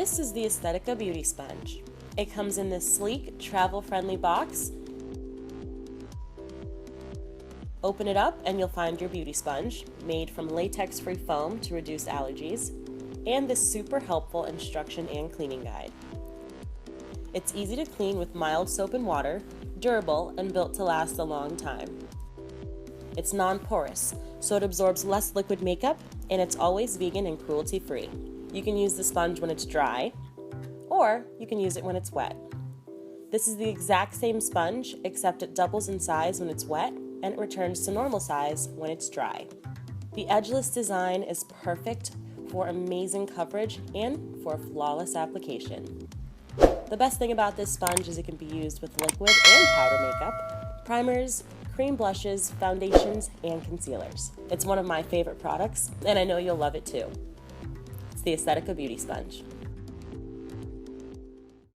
This is the Aesthetica Beauty Sponge. It comes in this sleek, travel-friendly box. Open it up and you'll find your beauty sponge, made from latex-free foam to reduce allergies, and this super helpful instruction and cleaning guide. It's easy to clean with mild soap and water, durable, and built to last a long time. It's non-porous, so it absorbs less liquid makeup, and it's always vegan and cruelty-free. You can use the sponge when it's dry, or you can use it when it's wet. This is the exact same sponge, except it doubles in size when it's wet, and it returns to normal size when it's dry. The edgeless design is perfect for amazing coverage and for flawless application. The best thing about this sponge is it can be used with liquid and powder makeup, primers, cream blushes, foundations, and concealers. It's one of my favorite products, and I know you'll love it too. It's the Aesthetica Beauty Sponge.